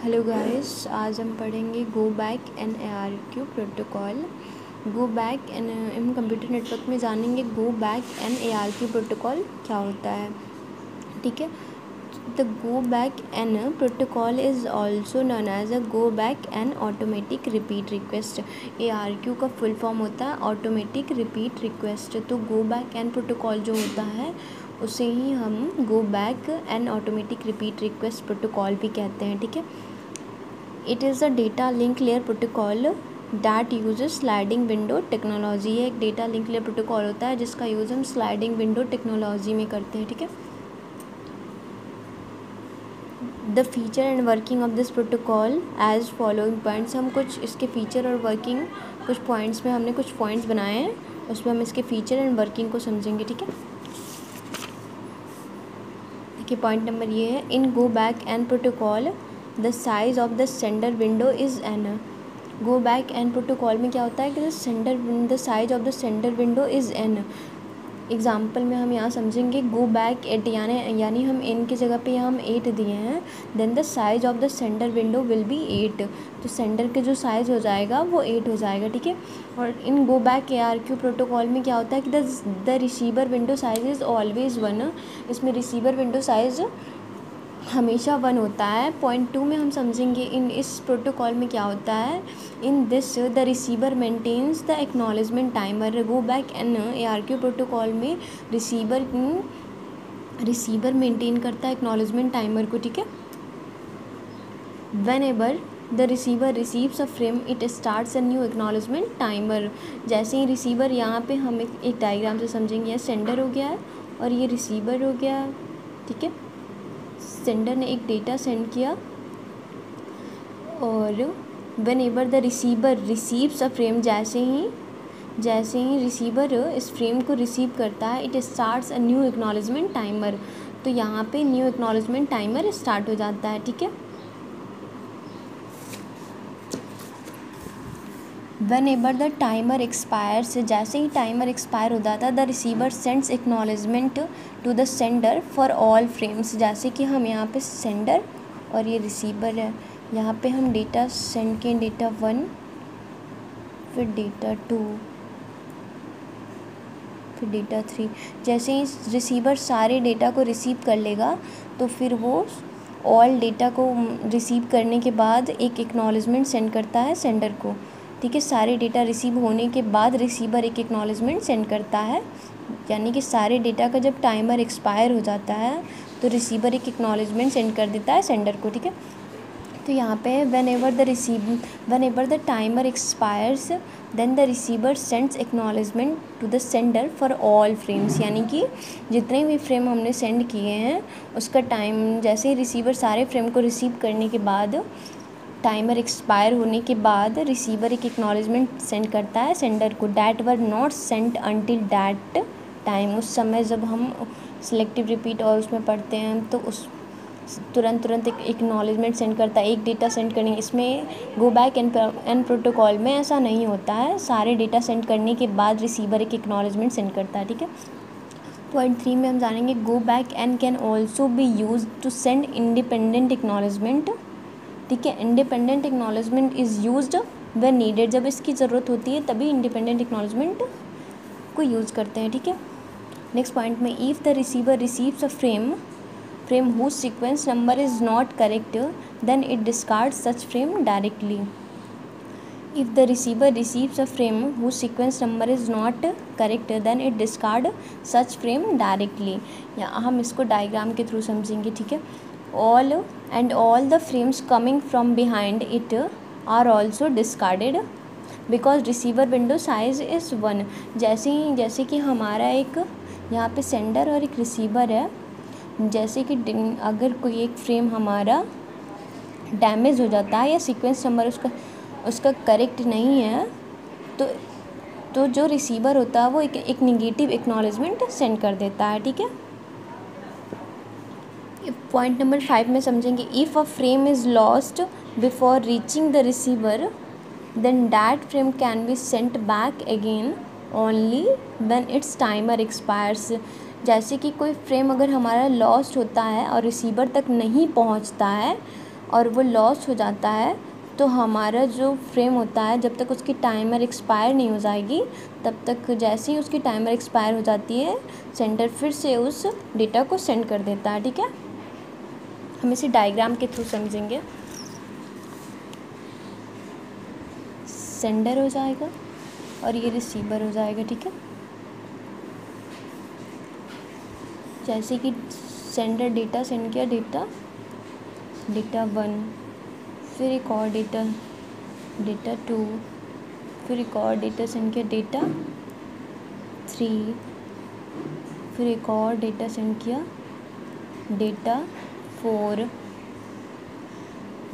Hello guys, आज हम पढ़ेंगे go back N ARQ protocol. Go back N हम कंप्यूटर नेटवर्क में जानेंगे go back N ARQ protocol क्या होता है। ठीक है, the go back N protocol is also known as a go back N automatic repeat request. ARQ का full form होता है ऑटोमेटिक रिपीट रिक्वेस्ट। तो गो बैक एन प्रोटोकॉल जो होता है उसे ही हम गो back N automatic repeat request protocol भी कहते हैं। ठीक है, it is a data link layer protocol that uses sliding window technology. एक डेटा लिंक लेयर प्रोटोकॉल होता है जिसका यूज़ हम स्लाइडिंग विंडो टेक्नोलॉजी में करते हैं। ठीक है, the feature and working of this protocol as following points. हम कुछ इसके फीचर और वर्किंग कुछ पॉइंट्स में हमने कुछ पॉइंट्स बनाए हैं, उसमें हम इसके फीचर एंड वर्किंग को समझेंगे। ठीक है, देखिए पॉइंट नंबर ये है, in go back N protocol the size of the sender window is N. Go back N protocol में क्या होता है कि the size of the sender window is N. Example में हम यहाँ समझेंगे गो बैक एट यानी हम एन की जगह पे यहाँ हम 8 दिए हैं, then the size of the sender window will be 8। तो सेंडर के जो साइज़ हो जाएगा वो 8 हो जाएगा। ठीक है, और इन गो बैक ARQ प्रोटोकॉल में क्या होता है कि the receiver window size is always 1। इसमें रिसीवर विंडो साइज़ हमेशा 1 होता है। पॉइंट 2 में हम समझेंगे इस प्रोटोकॉल में क्या होता है, in this the receiver maintains the acknowledgement timer. Go back N ARQ protocol में रिसीवर मेंटेन करता है एक्नॉलेजमेंट टाइमर को। ठीक है, whenever the receiver receives a frame it starts a new acknowledgement timer. जैसे ही रिसीवर, यहाँ पे हम एक डायग्राम से समझेंगे, सेंडर हो गया है और ये रिसीवर हो गया है। ठीक है, सेंडर ने एक डेटा सेंड किया और when ever the receiver receives a frame, जैसे ही रिसीवर इस फ्रेम को रिसीव करता है, it starts a new acknowledgement timer. तो यहाँ पे न्यू एक्नॉलेजमेंट टाइमर स्टार्ट हो जाता है। ठीक है, whenever the timer expires, जैसे ही टाइमर एक्सपायर हो जाता है, the receiver sends acknowledgement to the sender for all frames. जैसे कि हम यहाँ पे सेंडर और ये रिसीवर है, यहाँ पे हम डेटा सेंड किए, डेटा 1, फिर डेटा 2, फिर डेटा 3। जैसे ही रिसीवर सारे डेटा को रिसीव कर लेगा तो फिर वो ऑल डेटा को रिसीव करने के बाद एक एक्नॉलेजमेंट सेंड करता है सेंडर को। ठीक है, सारे डेटा रिसीव होने के बाद रिसीवर एक एक्नॉलेजमेंट सेंड करता है, यानी कि सारे डेटा का जब टाइमर एक्सपायर हो जाता है तो रिसीवर एक एक्नॉलेजमेंट सेंड कर देता है सेंडर को। ठीक है, तो यहाँ पे whenever the timer expires then the receiver sends acknowledgement to the sender for all frames. यानी कि जितने भी फ्रेम हमने सेंड किए हैं उसका टाइम, जैसे ही रिसीवर सारे फ्रेम को रिसीव करने के बाद, टाइमर एक्सपायर होने के बाद रिसीवर एक एक्नॉलेजमेंट सेंड करता है सेंडर को, that were not sent until that time. उस समय जब हम सिलेक्टिव रिपीट और उसमें पढ़ते हैं तो उस तुरंत एक एक्नॉलेजमेंट सेंड करता है, एक डेटा सेंड करने। इसमें गो बैक एन प्रोटोकॉल में ऐसा नहीं होता है, सारे डेटा सेंड करने के बाद रिसीवर एक एक्नॉलेजमेंट सेंड करता है। ठीक है, पॉइंट 3 में हम जानेंगे go back N can also be use to send independent acknowledgement. ठीक है, independent acknowledgement is used when needed. जब इसकी ज़रूरत होती है तभी इंडिपेंडेंट एक्नॉलेजमेंट को यूज़ करते हैं। ठीक है, नेक्स्ट पॉइंट में, if the receiver receives a frame whose sequence number is not correct, then it discards such frame directly. If the receiver receives a frame whose sequence number is not correct, then it discard such frame directly. या हम इसको diagram के through समझेंगे। ठीक है, all the frames coming from behind it are also discarded because receiver window size is 1। जैसे कि हमारा एक यहाँ पे सेंडर और एक रिसीवर है, जैसे कि अगर कोई एक फ्रेम हमारा डैमेज हो जाता है या सीक्वेंस नंबर उसका करेक्ट नहीं है तो जो रिसीवर होता है वो एक निगेटिव एक्नॉलेजमेंट सेंड कर देता है। ठीक है, पॉइंट नंबर 5 में समझेंगे, if a frame is lost before reaching the receiver then that frame can be sent back again only when its timer expires. जैसे कि कोई फ्रेम अगर हमारा लॉस्ट होता है और रिसीवर तक नहीं पहुंचता है और वो लॉस्ट हो जाता है तो हमारा जो फ्रेम होता है जब तक उसकी टाइमर एक्सपायर नहीं हो जाएगी तब तक, जैसे ही उसकी टाइमर एक्सपायर हो जाती है सेंडर फिर से उस डेटा को सेंड कर देता है। ठीक है, हम इसे डायग्राम के थ्रू समझेंगे। सेंडर हो जाएगा और ये रिसीवर हो जाएगा। ठीक है, जैसे कि सेंडर डेटा सेंड किया, डेटा 1, फिर एक और डेटा 2, फिर एक और डेटा सेंड किया डेटा 3, फिर एक और डेटा सेंड किया डेटा 4।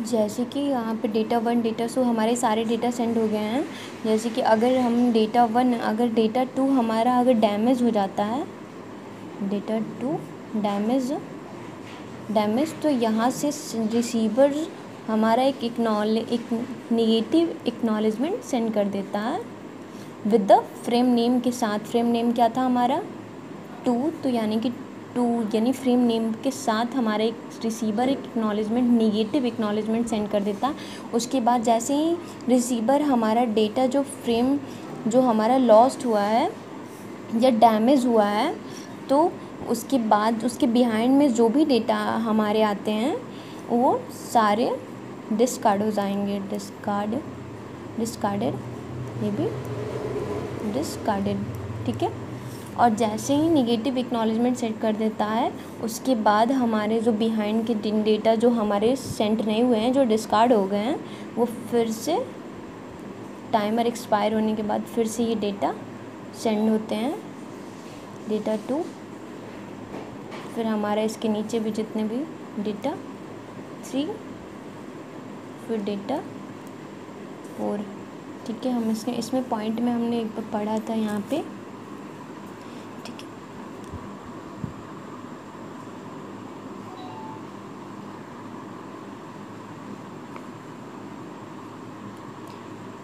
जैसे कि यहाँ पे डेटा 1 डेटा 2 हमारे सारे डेटा सेंड हो गए हैं। जैसे कि अगर हम डेटा 1 अगर डेटा 2 हमारा अगर डैमेज हो जाता है, डेटा 2 डैमेज तो यहाँ से रिसीवर हमारा एक नेगेटिव एक्नॉलेजमेंट सेंड कर देता है विद द फ्रेम नेम के साथ। फ्रेम नेम क्या था हमारा 2, तो यानी कि 2 यानी फ्रेम नेम के साथ हमारा एक रिसीवर एक एक्नॉलेजमेंट नेगेटिव एक्नॉलेजमेंट सेंड कर देता। उसके बाद जैसे ही रिसीवर हमारा डेटा जो हमारा लॉस्ट हुआ है या डैमेज हुआ है तो उसके बाद उसके बिहाइंड में जो भी डेटा हमारे आते हैं वो सारे डिस्कार्ड हो जाएंगे। डिस्कार्डेड, ये भी डिस्कार्डेड। ठीक है, और जैसे ही नेगेटिव एक्नॉलेजमेंट सेट कर देता है उसके बाद हमारे जो बिहाइंड के डेटा जो हमारे सेंड नहीं हुए हैं, जो डिस्कार्ड हो गए हैं, वो फिर से टाइमर एक्सपायर होने के बाद फिर से ये डेटा सेंड होते हैं, डेटा 2। फिर हमारा इसके नीचे भी जितने भी डेटा 3, फिर डेटा 4। ठीक है, हम इसमें पॉइंट में हमने एक बार पढ़ा था यहाँ पे। ठीक है,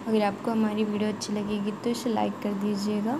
अगर आपको हमारी वीडियो अच्छी लगेगी तो इसे लाइक कर दीजिएगा।